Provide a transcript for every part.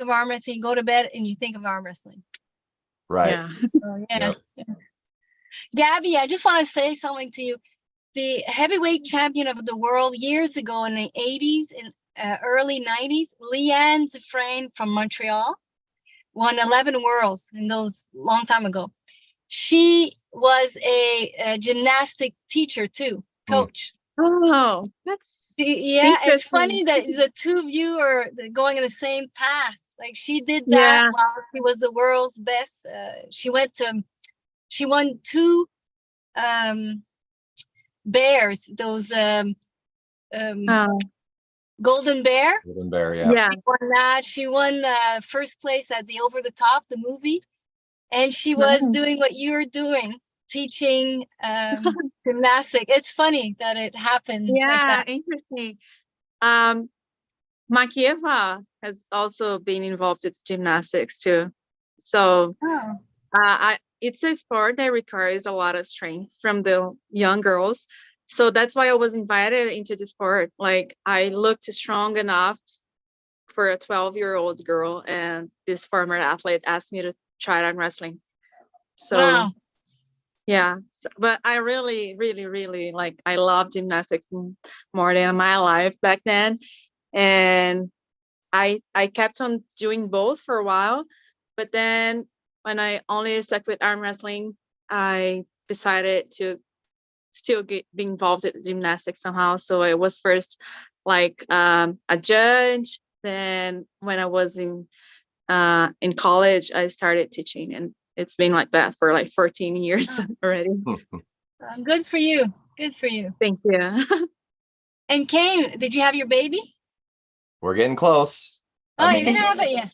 of arm wrestling, you go to bed and you think of arm wrestling. Right. Yeah. So, yeah. Yep. Gabby, I just want to say something to you. The heavyweight champion of the world years ago in the 80s and early 90s, Leanne Zafrain from Montreal, won 11 worlds in those long time ago. She was a gymnastic teacher too, coach. Oh, that's Yeah, it's interesting. funny that the two of you are going in the same path. Like she did that Yeah. while she was the world's best. She won 2 bears, those Oh, Golden Bear. Golden Bear, yeah. yeah. She won that. She won first place at the Over the Top, the movie. And she was Nice. doing what you're doing, teaching gymnastics. It's funny that it happened like Yeah, that. interesting. Makieva has also been involved with gymnastics too. So Oh. it's a sport that requires a lot of strength from the young girls. So that's why I was invited into the sport. Like I looked strong enough for a 12-year-old girl, and this former athlete asked me to try arm wrestling. So Wow. yeah, but I really, really, really like, I love gymnastics more than my life back then. And I kept on doing both for a while, but then when I only stuck with arm wrestling, I decided to still be involved with gymnastics somehow. So I was first like a judge. Then when I was in college, I started teaching, and it's been like that for like 14 years already. Good for you. Good for you. Thank you. And Kane, did you have your baby? We're getting close. Oh, I you mean, didn't have it yet.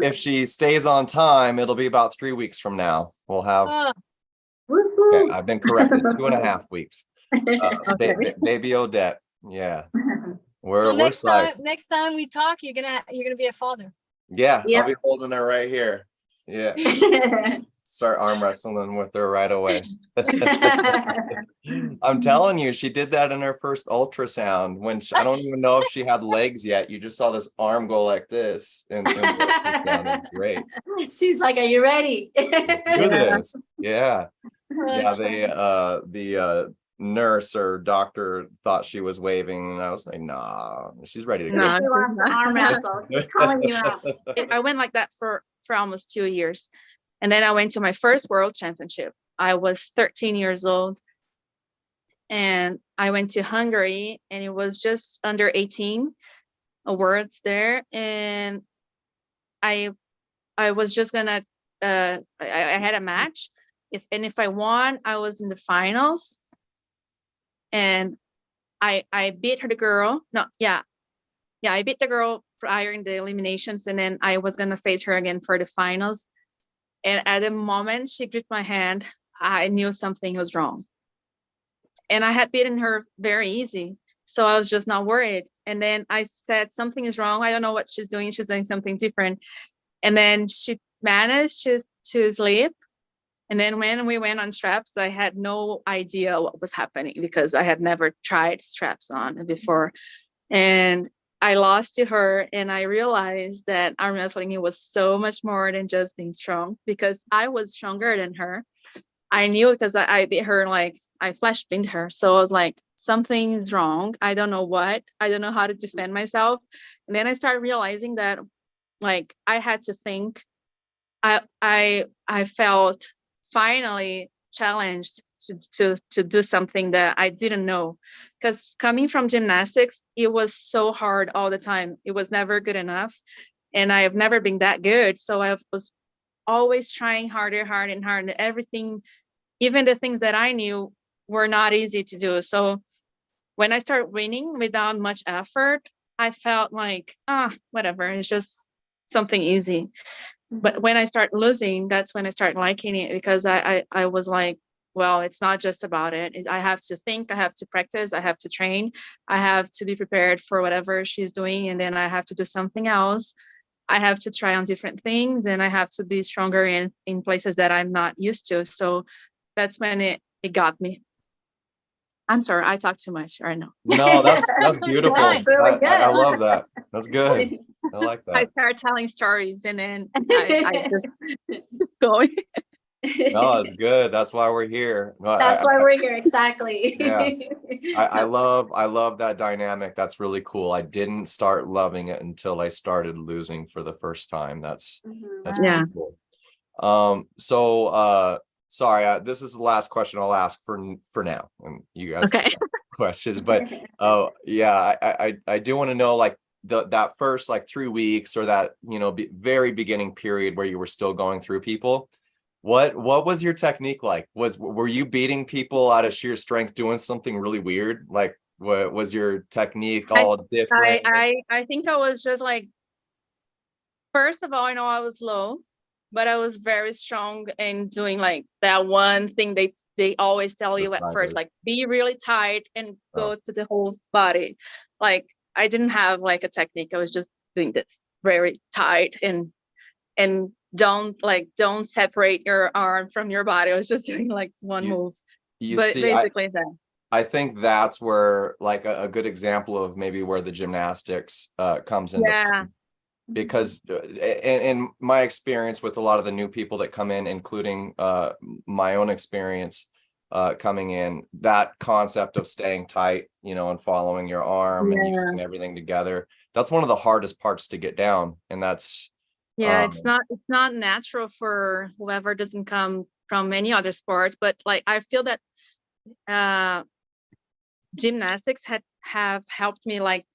if she stays on time, it'll be about 3 weeks from now. We'll have. Oh, Okay, I've been corrected. 2.5 weeks. Okay. Baby Odette. Yeah. so We're next psyched. time we talk, you're gonna be a father. Yeah, Yep. I'll be holding her right here. Yeah. Start arm wrestling with her right away. I'm telling you, she did that in her first ultrasound when I don't even know if she had legs yet. You just saw this arm go like this, and the ultrasound. It's great. She's like, "Are you ready?" Do this. Yeah. Yeah, That's funny. the nurse or doctor thought she was waving, and I was like, nah, she's ready to go. No, She wants to arm wrestle. She's calling you out. I went like that for almost 2 years. And then I went to my first world championship. I was 13 years old. And I went to Hungary, and it was just under 18 awards there. And I was just gonna I had a match. If I won, I was in the finals. And I beat the girl. No, yeah. Yeah, I beat the girl prior in the eliminations, and then I was gonna face her again for the finals. And at the moment she gripped my hand, I knew something was wrong. And I had beaten her very easy, so I was just not worried. And then I said, something is wrong. I don't know what she's doing. She's doing something different. And then she managed to sleep. And then when we went on straps, I had no idea what was happening because I had never tried straps on before. And I lost to her, and I realized that arm wrestling was so much more than just being strong, because I was stronger than her. I knew because I beat her, like I flash pinned her. So I was like, something's wrong. I don't know what. I don't know how to defend myself. And then I started realizing that, like, I had to think. I felt finally challenged to do something that I didn't know, because coming from gymnastics, it was so hard all the time. It was never good enough, and I have never been that good. So I was always trying harder, and everything, even the things that I knew, were not easy to do. So when I started winning without much effort, I felt like, whatever, it's just something easy. But when I start losing, that's when I start liking it, because I was like, well, it's not just about it. I have to think, I have to practice, I have to train, I have to be prepared for whatever she's doing, and then I have to do something else. I have to try on different things, and I have to be stronger in places that I'm not used to. So that's when it got me. I'm sorry, I talk too much. I know. No, that's beautiful. Nice. Really I good. love that. That's good. I like I that. start telling stories and then I just go. No, it's good. That's why we're here. No, That's why we're here. Exactly. Yeah. I love that dynamic. That's really cool. I didn't start loving it until I started losing for the first time. That's Mhm. Yeah. pretty cool. Sorry, this is the last question I'll ask for now, and you guys Okay. can ask questions, but yeah, I do want to know, like, that first like 3 weeks, or that, you know, very beginning period where you were still going through people. What was your technique like? Were you beating people out of sheer strength, doing something really weird? Like, what was your technique all different? I think I was just like, first of all, I know I was low, but I was very strong in doing like that one thing they always tell The you at first, sideways. like be really tight and Oh. go to the whole body. Like I didn't have like a technique. I was just doing this very tight and don't separate your arm from your body. I was just doing like one move. You But see, basically that. I think that's where, like, a good example of maybe where the gymnastics comes into Yeah. because in my experience with a lot of the new people that come in, including my own experience coming in, that concept of staying tight, you know, and following your arm and Yeah. using everything together, that's one of the hardest parts to get down. And that's Yeah, it's not natural for whoever doesn't come from any other sport, but like I feel that gymnastics have helped me like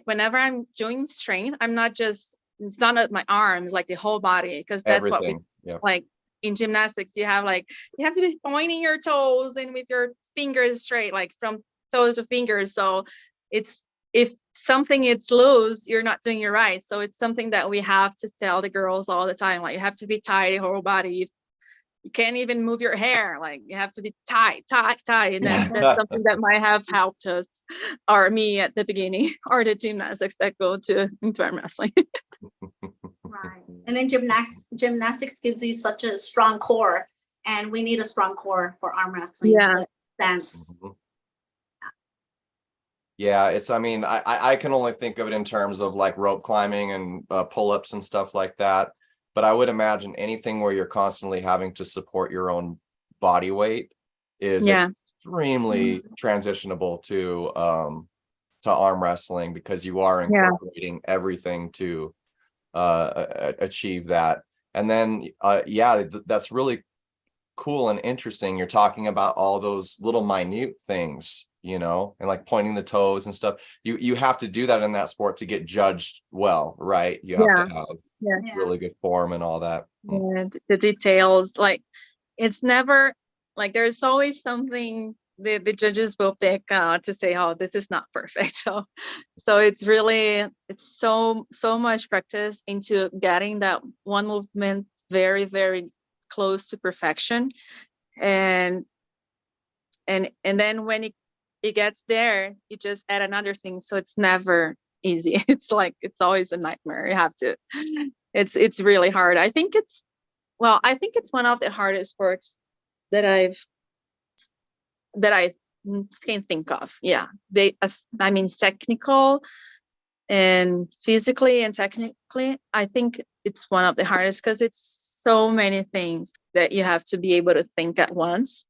whenever I'm doing strength, I'm not just, it's not at my arms, like the whole body, because that's what we everything. Yeah. like in gymnastics. You have to be pointing your toes and with your fingers straight, like from toes to fingers. So it's, if something is loose, you're not doing it right. So it's something that we have to tell the girls all the time. Like you have to be tight, your whole body. You can't even move your hair. Like you have to be tight. And that's something that might have helped us, or me at the beginning, or the gymnastics that go into arm wrestling. Right. And then gymnastics gives you such a strong core, and we need a strong core for arm wrestling. Yeah. So dance. Mhm. Yeah, it's, I mean, I can only think of it in terms of like rope climbing and pull-ups and stuff like that. But I would imagine anything where you're constantly having to support your own body weight is Yeah. extremely transitionable to arm wrestling, because you are Yeah. incorporating everything to achieve that. And then yeah, that's really cool and interesting. You're talking about all those little minute things, you know, and like pointing the toes and stuff. You have to do that in that sport to get judged well, right? You have to have Yeah. really good form and all that. And the details, like it's never like, there's always something the judges will pick to say, oh, this is not perfect. So it's really, it's so much practice into getting that one movement very, very close to perfection. And then when it gets there, you just add another thing. So it's never easy. It's like, it's always a nightmare. You have to, it's really hard. I think it's one of the hardest sports that I can think of. Yeah. I mean, technical and physically and technically, I think it's one of the hardest, because it's so many things that you have to be able to think at once.